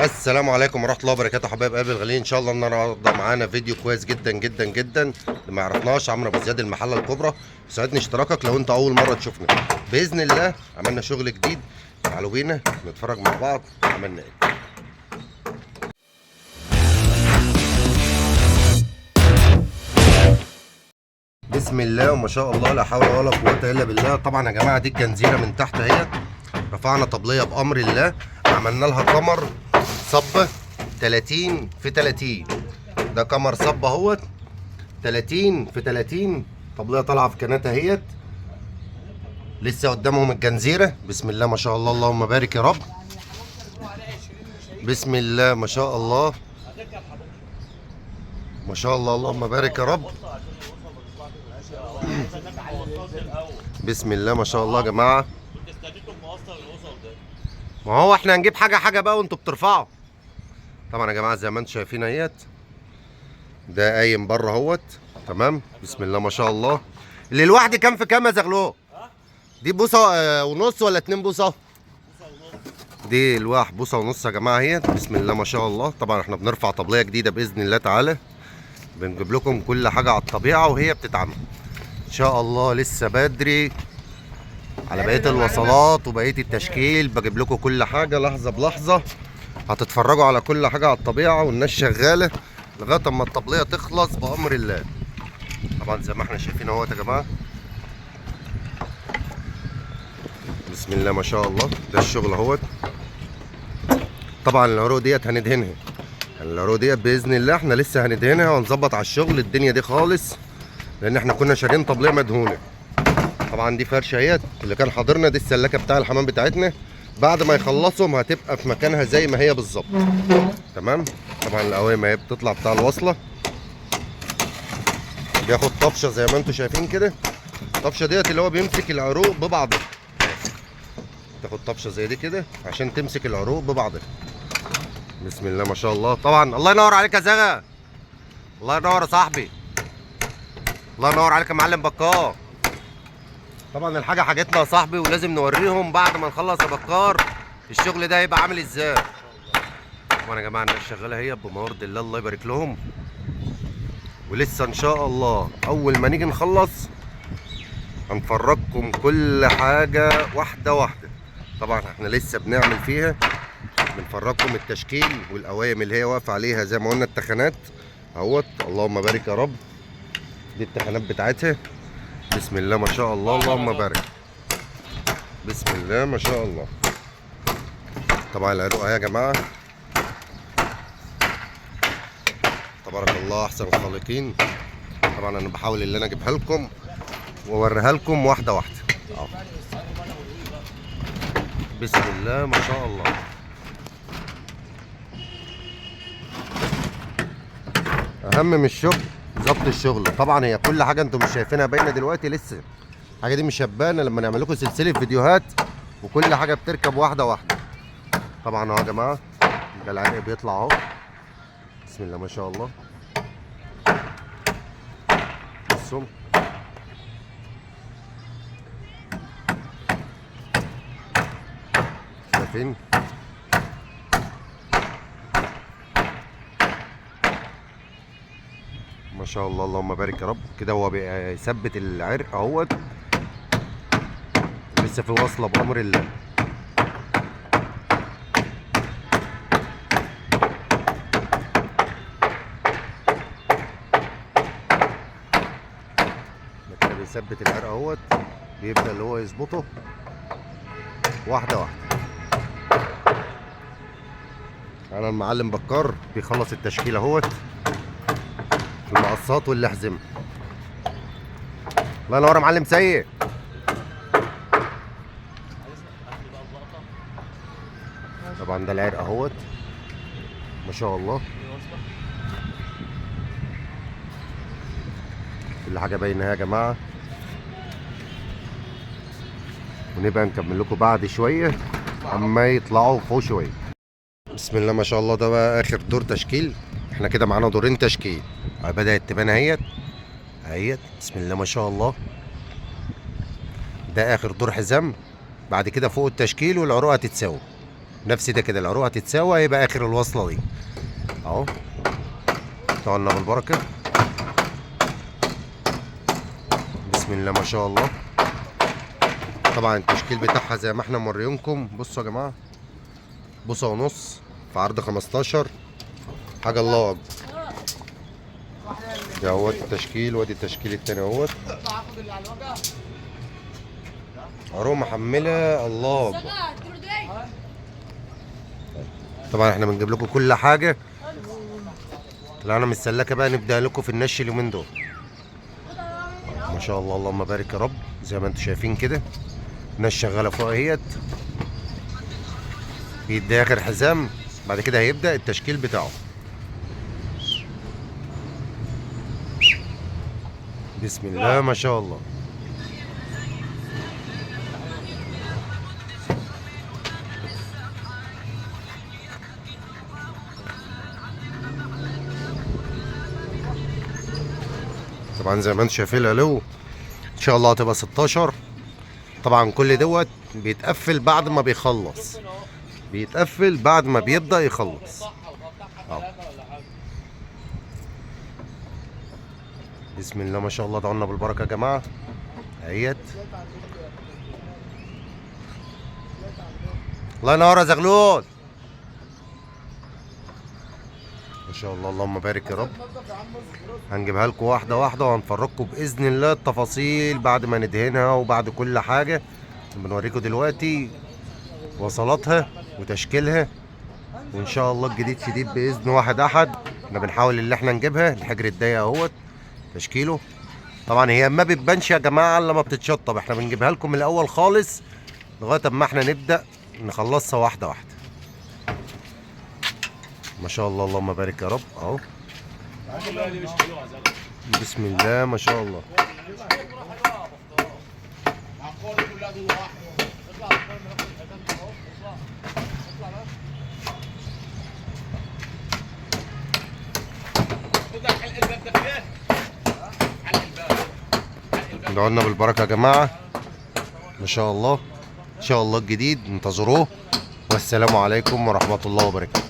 السلام عليكم ورحمه الله وبركاته حبايب قلبي الغاليين. ان شاء الله النهارده معانا فيديو كويس جدا جدا جدا. اللي ما يعرفناش عمرو ابو زياد المحله الكبرى، يسعدني اشتراكك لو انت اول مره تشوفنا. باذن الله عملنا شغل جديد، تعالوا بينا نتفرج مع بعض عملنا ايه. بسم الله وما شاء الله لا حول ولا قوه الا بالله. طبعا يا جماعه دي الجنزيره من تحت اهي، رفعنا طبليه بامر الله، عملنا لها قمر صب 30 في 30. ده قمر صب اهوت 30 في 30. طبليه طالعه في كناتها اهيت، لسه قدامهم الجنزيره. بسم الله ما شاء الله، اللهم بارك يا رب. بسم الله ما شاء الله ما شاء الله، اللهم بارك يا رب. بسم الله ما شاء الله يا جماعه. ما هو احنا هنجيب حاجه بقى وانتوا بترفعوا. طبعا يا جماعه زي ما انتم شايفين اهيت، ده قايم بره اهوت. تمام، بسم الله ما شاء الله. اللي لوحدي كام في كام يا زغلول؟ دي بوصه ونص ولا 2 بوصه؟ دي الواحد بوصه ونص يا جماعه اهيت. بسم الله ما شاء الله. طبعا احنا بنرفع طبليه جديده باذن الله تعالى، بنجيب لكم كل حاجه على الطبيعه وهي بتتعمل ان شاء الله. لسه بدري على بقيه الوصلات وبقيه التشكيل، بجيب لكم كل حاجه لحظه بلحظه. هتتفرجوا على كل حاجه على الطبيعه والناس شغاله لغايه اما الطبليه تخلص بامر الله. طبعا زي ما احنا شايفين اهوت يا جماعه. بسم الله ما شاء الله، ده الشغل اهوت. طبعا العروق ديت هندهنها، العروق ديت باذن الله احنا لسه هندهنها ونظبط على الشغل الدنيا دي خالص، لان احنا كنا شارين طبليه مدهونه. طبعا دي فرشه اهيت اللي كان حاضرنا، دي السلاكه بتاع الحمام بتاعتنا. بعد ما يخلصهم هتبقى في مكانها زي ما هي بالظبط. تمام. طبعا القوائم اهي بتطلع بتاع الوصله، بياخد طفشه زي ما انتم شايفين كده. الطفشه ديت اللي هو بيمسك العروق ببعضها، تاخد طفشه زي دي كده عشان تمسك العروق ببعضها. بسم الله ما شاء الله. طبعا الله ينور عليك يا زغا، الله ينور يا صاحبي، الله ينور عليك يا معلم بكار. طبعا الحاجه حاجتنا يا صاحبي، ولازم نوريهم بعد ما نخلص يا بكار الشغل ده هيبقى عامل ازاي. طبعا يا جماعه الناس شغاله هي بموارد الله، الله يبارك لهم. ولسه ان شاء الله اول ما نيجي نخلص هنفرجكم كل حاجه واحده واحده. طبعا احنا لسه بنعمل فيها، بنفرجكم التشكيل والقوايم اللي هي واقفه عليها زي ما قلنا التخانات اهوت. اللهم بارك يا رب. دي التخانات بتاعتها. بسم الله ما شاء الله، اللهم بارك. بسم الله ما شاء الله. طبعا العروق اهي يا جماعه، تبارك الله احسن الخالقين. طبعا انا بحاول ان انا اجيبها لكم واوريها لكم واحده واحده. بسم الله ما شاء الله. اهم من الشغل ظبط الشغل. طبعا هي كل حاجه انتم مش شايفينها باينه دلوقتي، لسه الحاجه دي مش هتبان لما نعمل لكم سلسله فيديوهات وكل حاجه بتركب واحده واحده. طبعا اهو يا جماعه ده العرق بيطلع اهو. بسم الله ما شاء الله. بصوا شايفين ما شاء الله، اللهم بارك يا رب. كده هو بيثبت العرق اهوت، لسه في وصله بامر الله. كده بيثبت العرق اهوت، بيبدا اللي هو يظبطه واحده واحده. انا المعلم بكار بيخلص التشكيل اهوت، المقصات والاحزمه. الله ينور يا معلم سيد. طبعا ده العرق اهوت ما شاء الله، كل حاجه باينه يا جماعه. ونبقى نكمل لكم بعد شويه اما يطلعوا فوق شويه. بسم الله ما شاء الله. ده بقى اخر دور تشكيل، احنا كده معانا دورين تشكيل. بدات تبان اهيت اهيت. بسم الله ما شاء الله. ده اخر دور حزام، بعد كده فوق التشكيل والعروق هتتساوي نفس ده كده، العروق هتتساوى هيبقى اخر الوصله دي اهو. طلعنا بالبركه، بسم الله ما شاء الله. طبعا التشكيل بتاعها زي ما احنا موريينكم. بصوا يا جماعه، بوصه ونص في عرض 15 حاجه الله اكبر. ده هو التشكيل، وادي التشكيل التاني اهوت. عروق محمله الله اكبر. طبعا احنا بنجيب لكم كل حاجه. طلعنا من السلاكه بقى، نبدا لكم في النش اليومين دول. ما شاء الله اللهم بارك يا رب. زي ما انتم شايفين كده الناس شغاله فوق اهيت. بيدي اخر حزام، بعد كده هيبدا التشكيل بتاعه. بسم الله ما شاء الله. طبعا زي ما انتم شايفين العلو ان شاء الله هتبقى 16. طبعا كل دوت بيتقفل بعد ما بيخلص، بيتقفل بعد ما بيبدأ يخلص اهو. بسم الله ما شاء الله. دعونا بالبركة يا جماعة اهيت. الله ينور يا زغلول. ما شاء الله اللهم بارك يا رب. هنجيبها لكم واحده واحده وهنفرجكم باذن الله التفاصيل بعد ما ندهنها وبعد كل حاجه. بنوريكم دلوقتي وصلاتها وتشكيلها، وان شاء الله الجديد شديد باذن واحد احد. احنا بنحاول اللي احنا نجيبها. الحجر الضيق اهوت تشكيله. طبعا هي ما بتبانش يا جماعه الا لما بتتشطب. احنا بنجيبها لكم من الاول خالص لغايه اما احنا نبدا نخلصها واحده واحده. ما شاء الله اللهم بارك يا رب اهو. بسم الله ما شاء الله. ادعوا بالبركه يا جماعه. ما شاء الله ان شاء الله الجديد انتظروه. والسلام عليكم ورحمه الله وبركاته.